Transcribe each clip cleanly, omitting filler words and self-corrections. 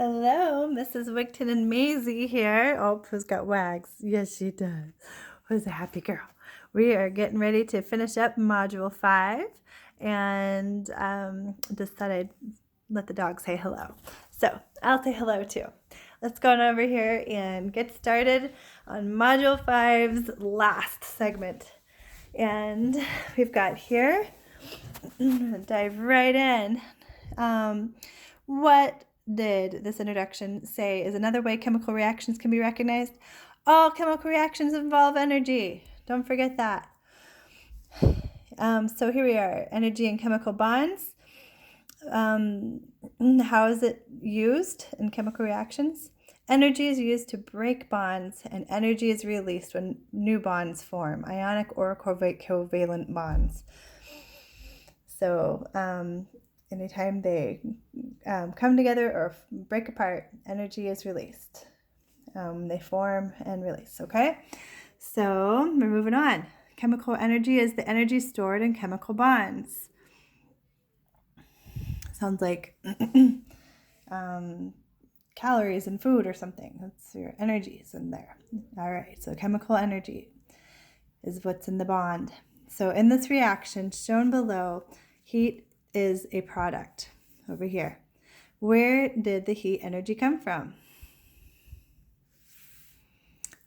Hello, Mrs. Wigton and Maisie here. Oh, who's got wags? Yes, she does. Who's a happy girl? We are getting ready to finish up Module 5, and just thought I'd let the dog say hello. So I'll say hello too. Let's go on over here and get started on Module 5's last segment. And we've got here, I'm going to dive right in. What did this introduction say is another way chemical reactions can be recognized? All chemical reactions involve energy. Don't forget that. So here we are, energy and chemical bonds. How is it used in chemical reactions? Energy is used to break bonds, and energy is released when new bonds form, ionic or covalent bonds. So anytime they come together or break apart, energy is released. They form and release, okay? So we're moving on. Chemical energy is the energy stored in chemical bonds. Sounds like calories in food or something. That's your energies in there. All right, so chemical energy is what's in the bond. So in this reaction shown below, heat is a product over here. Where did the heat energy come from?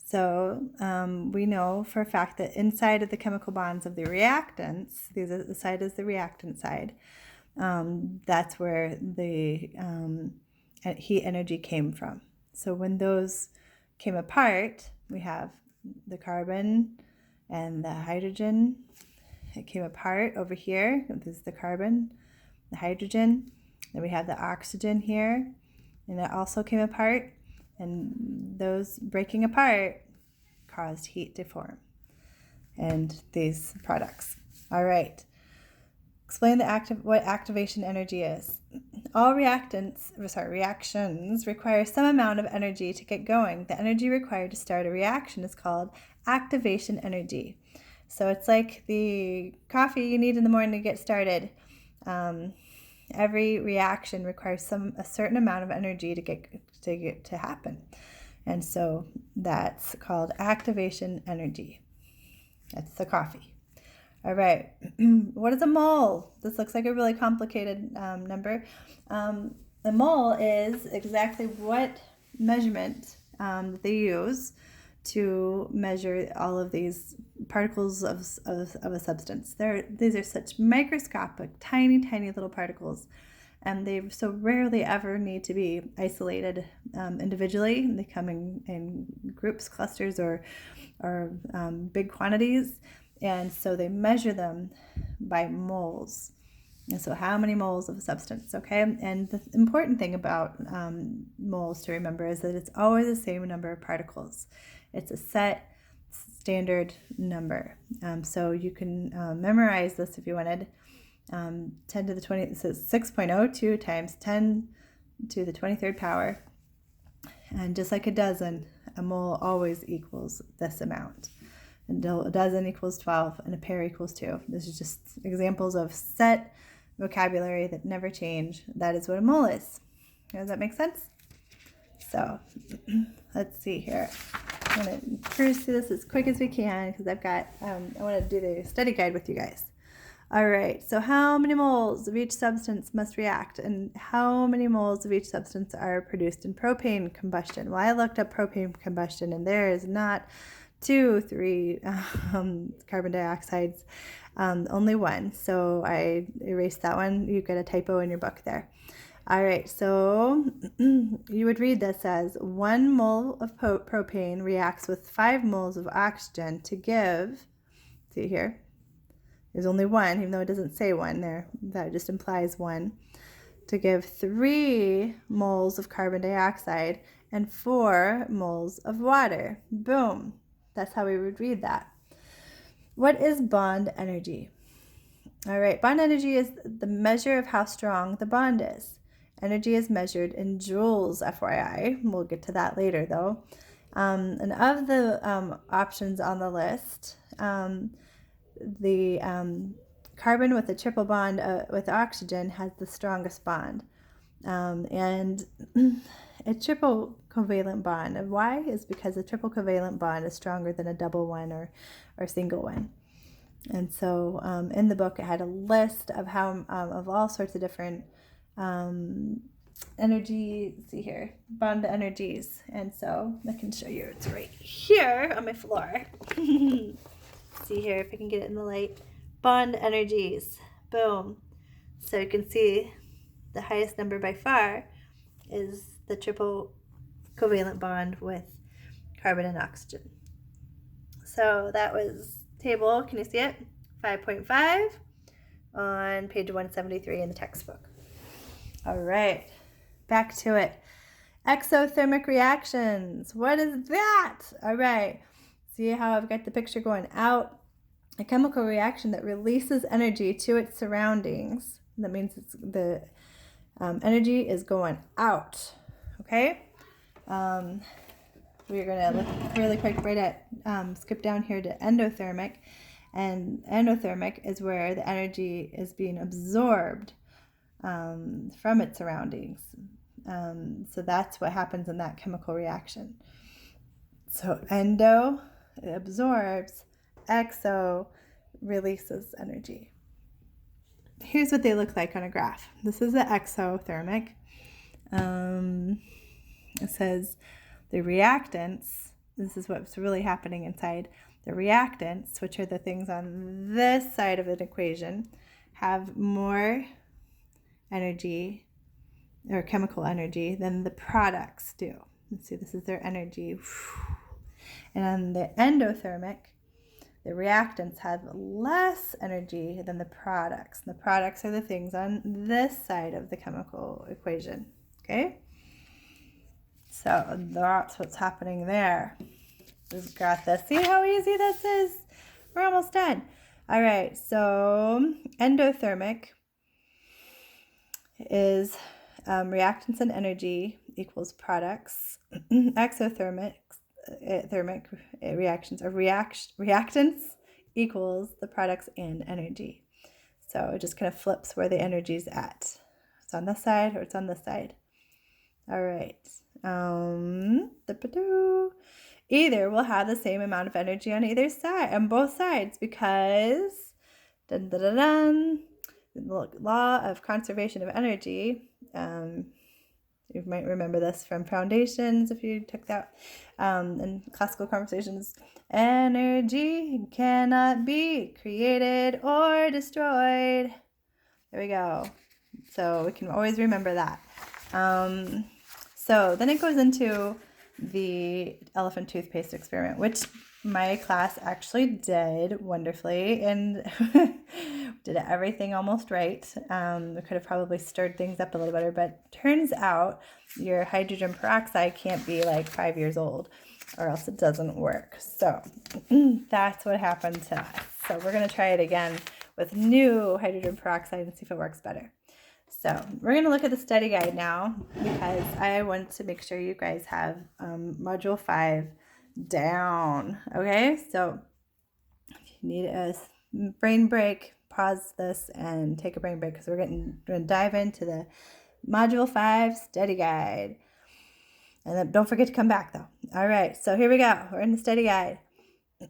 So we know for a fact that inside of the chemical bonds of the reactants, the side is the reactant side, that's where the heat energy came from. So when those came apart, we have the carbon and the hydrogen. It came apart over here. This is the carbon, the hydrogen. Then we have the oxygen here, and it also came apart. And those breaking apart caused heat to form and these products. All right. Explain what activation energy is. All reactions require some amount of energy to get going. The energy required to start a reaction is called activation energy. So it's like the coffee you need in the morning to get started. Every reaction requires a certain amount of energy to get to happen. And so that's called activation energy. That's the coffee. All right. What is a mole? This looks like a really complicated number. The mole is exactly what measurement that they use to measure all of these particles of a substance. These are such microscopic, tiny little particles, and they so rarely ever need to be isolated individually. They come in groups, clusters, or big quantities, and so they measure them by moles. And so how many moles of a substance, okay? And the important thing about moles to remember is that it's always the same number of particles. It's a set standard number. So you can memorize this if you wanted. 10 to the 20, so 6.02 times 10 to the 23rd power. And just like a dozen, a mole always equals this amount. And a dozen equals 12, and a pair equals 2. This is just examples of set vocabulary that never change. That is what a mole is. Does that make sense? So let's see here. I'm going to cruise through this as quick as we can because I've got, I want to do the study guide with you guys. All right, so how many moles of each substance must react, and how many moles of each substance are produced in propane combustion? Well, I looked up propane combustion, and there is not 2, 3 carbon dioxides, only one. So I erased that one. You get a typo in your book there. All right, so you would read this as 1 mole of propane reacts with 5 moles of oxygen to give, see here, there's only one, even though it doesn't say one there, that just implies one, to give 3 moles of carbon dioxide and 4 moles of water. Boom. That's how we would read that. What is bond energy? All right, bond energy is the measure of how strong the bond is. Energy is measured in joules, FYI. We'll get to that later, though. And of the options on the list, the carbon with a triple bond with oxygen has the strongest bond. And a triple covalent bond. And why? Is because a triple covalent bond is stronger than a double one or single one. And so in the book, it had a list of how of all sorts of different energy. Let's see here, bond energies. And so I can show you. It's right here on my floor. See here if I can get it in the light. Bond energies. Boom. So you can see the highest number by far is the triple covalent bond with carbon and oxygen. So that was table, can you see it? 5.5 on page 173 in the textbook. All right, back to it. Exothermic reactions. What is that? All right, see how I've got the picture going out? A chemical reaction that releases energy to its surroundings. That means the energy is going out. Okay? We're going to look really quick right at, skip down here to endothermic. And endothermic is where the energy is being absorbed from its surroundings. So that's what happens in that chemical reaction. So endo, it absorbs. Exo releases energy. Here's what they look like on a graph. This is the exothermic. It says the reactants, this is what's really happening inside. The reactants, which are the things on this side of an equation, have more energy or chemical energy than the products do. Let's see, this is their energy. And on the endothermic, the reactants have less energy than the products. The products are the things on this side of the chemical equation. Okay? So that's what's happening there. We've got this. See how easy this is? We're almost done. All right, so endothermic is reactants and energy equals products. Exothermic thermic reactions or reactants equals the products and energy. So it just kind of flips where the energy's at. It's on this side or it's on this side. All right. Either will have the same amount of energy on either side, on both sides, because the law of conservation of energy. You might remember this from foundations if you took that in classical conversations. Energy cannot be created or destroyed. There we go. So we can always remember that. So then it goes into the elephant toothpaste experiment, which my class actually did wonderfully and did everything almost right. We could have probably stirred things up a little better, but turns out your hydrogen peroxide can't be like 5 years old or else it doesn't work. So that's what happened to us. So we're going to try it again with new hydrogen peroxide and see if it works better. So we're going to look at the study guide now because I want to make sure you guys have Module 5 down. Okay, so if you need a brain break, pause this and take a brain break because we're going to dive into the Module 5 study guide. And then don't forget to come back though. All right, so here we go. We're in the study guide.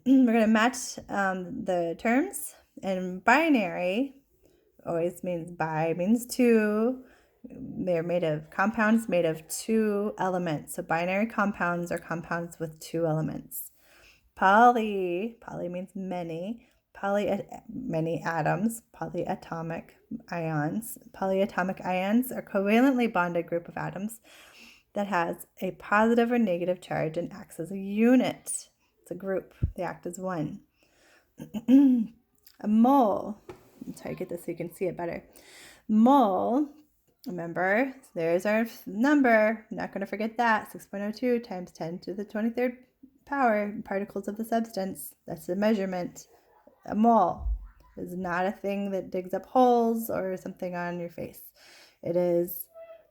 We're going to match the terms, and binary always means bi means two. They're made of compounds made of two elements. So binary compounds are compounds with two elements. Poly means many. Many atoms. Polyatomic ions. Polyatomic ions are covalently bonded group of atoms that has a positive or negative charge and acts as a unit. It's a group. They act as one. A mole. I'll try to get this so you can see it better. Mole, remember, there's our number. I'm not going to forget that. 6.02 times 10 to the 23rd power particles of the substance. That's the measurement. A mole is not a thing that digs up holes or something on your face. It is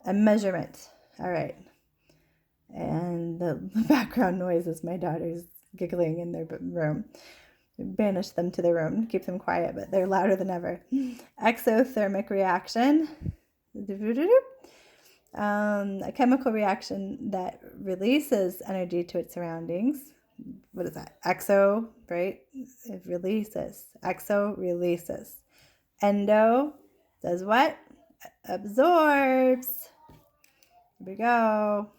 a measurement. All right. And the background noise is my daughter's giggling in their room. Banish them to their room, keep them quiet, but they're louder than ever. Exothermic reaction A chemical reaction that releases energy to its surroundings. What is that? Exo, right? It releases. Exo releases. Endo does what? Absorbs. Here we go.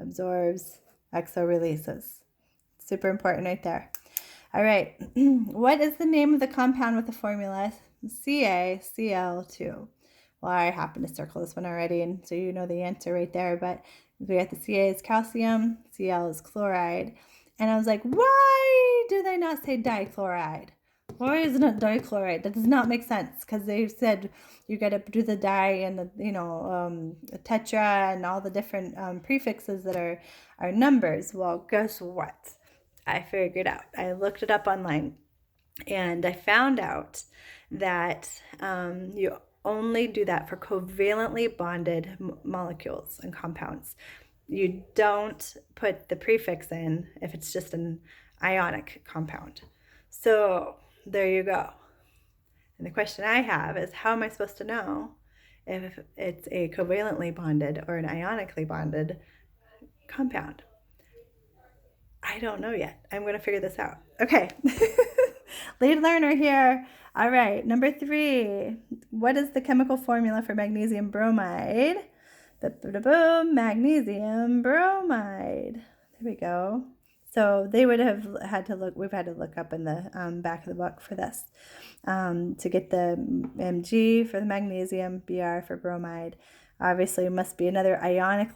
Absorbs. Exo releases. Super important right there. All right. What is the name of the compound with the formula CaCl2? Well, I happen to circle this one already, and so you know the answer right there. But we got the Ca is calcium, Cl is chloride. And I was like, why do they not say dichloride? Why isn't it dichloride? That does not make sense, because they said you got to do the di and the tetra and all the different prefixes that are numbers. Well, guess what? I figured out. I looked it up online, and I found out that you only do that for covalently bonded molecules and compounds. You don't put the prefix in if it's just an ionic compound. So there you go. And the question I have is, how am I supposed to know if it's a covalently bonded or an ionically bonded compound? I don't know yet. I'm going to figure this out. Okay. Lead learner here. All right. Number 3. What is the chemical formula for magnesium bromide? Magnesium bromide. There we go. So they would have had to look, we've had to look up in the back of the book for this to get the Mg for the magnesium, Br for bromide. Obviously, it must be another ionic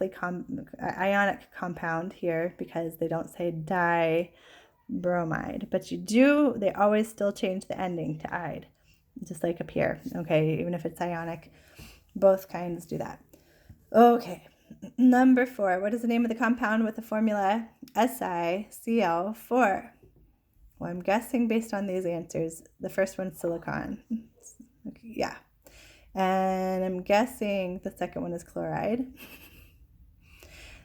compound here, because they don't say dibromide. But they always still change the ending to "ide," just like up here. Okay, even if it's ionic, both kinds do that. Okay, number 4. What is the name of the compound with the formula SiCl4? Well, I'm guessing based on these answers, the first one's silicon. Okay, yeah. And I'm guessing the second one is chloride.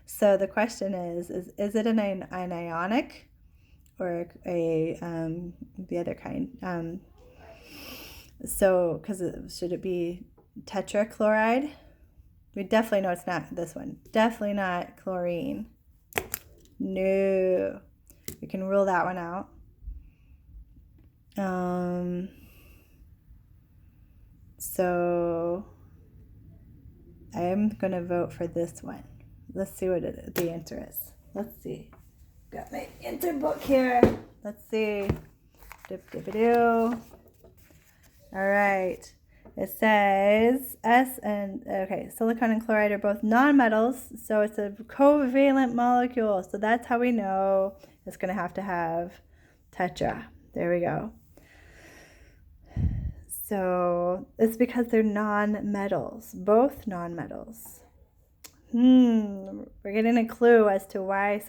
So the question is it an ionic or the other kind? So, should it be tetrachloride? We definitely know it's not this one. Definitely not chlorine. No. We can rule that one out. So I'm going to vote for this one. Let's see what the answer is. Let's see. Got my answer book here. Let's see. All right. It says silicon and chloride are both nonmetals, so it's a covalent molecule. So that's how we know it's going to have tetra. There we go. So it's because they're nonmetals, both nonmetals. We're getting a clue as to why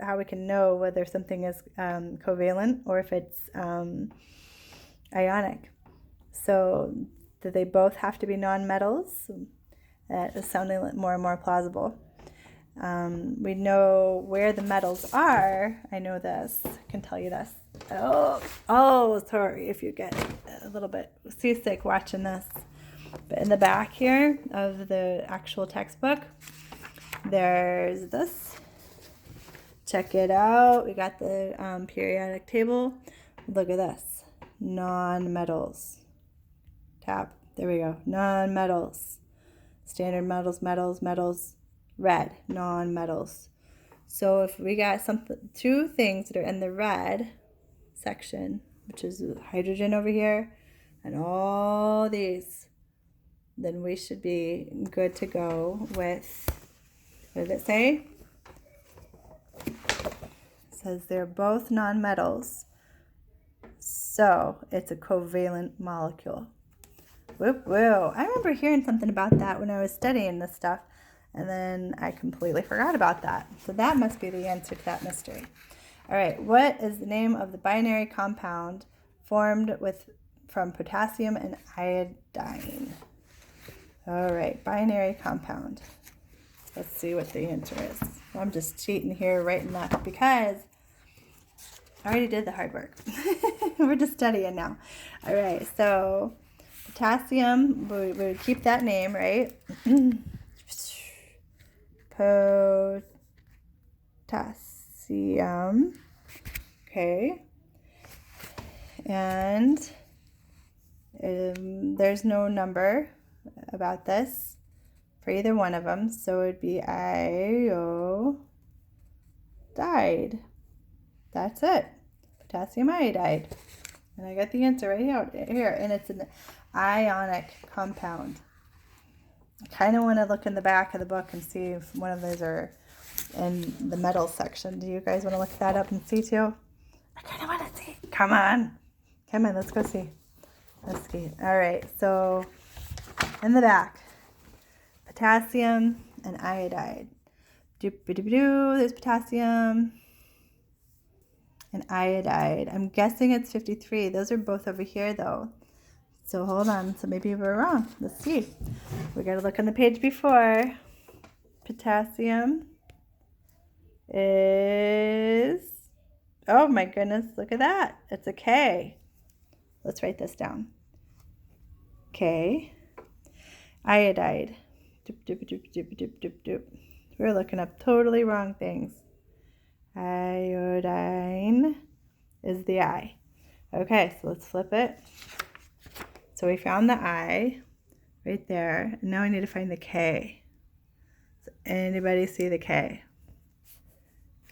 how we can know whether something is covalent or if it's ionic. So do they both have to be nonmetals? That is sounding more and more plausible. We know where the metals are. I know this. I can tell you this. Oh, sorry if you get a little bit seasick watching this. But in the back here of the actual textbook, there's this. Check it out. We got the periodic table. Look at this. Non-metals. Tab. There we go. Non-metals. Standard metals, red. Non-metals. So if we got two things that are in the red section, which is hydrogen over here, and all these, then we should be good to go with, what did it say? It says they're both nonmetals, so it's a covalent molecule. Whoa. I remember hearing something about that when I was studying this stuff, and then I completely forgot about that. So that must be the answer to that mystery. All right, what is the name of the binary compound formed from potassium and iodine? All right, binary compound. Let's see what the answer is. I'm just cheating here, writing that because I already did the hard work. We're just studying now. All right, so potassium, we would keep that name, right? potassium. Okay. And there's no number about this for either one of them. So it would be iodide. That's it. Potassium iodide. And I got the answer right here. And it's an ionic compound. I kind of want to look in the back of the book and see if one of those are in the metal section. Do you guys want to look that up and see too? I kind of want to see. Come on, let's go see. Let's see. All right, so in the back, potassium and iodide. There's potassium and iodide. I'm guessing it's 53. Those are both over here though. So hold on. So maybe we're wrong. Let's see. We got to look on the page before. Potassium is, oh my goodness, look at that. It's a K. Let's write this down. K. Iodide. We're looking up totally wrong things. Iodine is the I. Okay, so let's flip it. So we found the I right there. And now we need to find the K. So anybody see the K?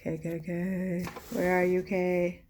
K. Where are you, K?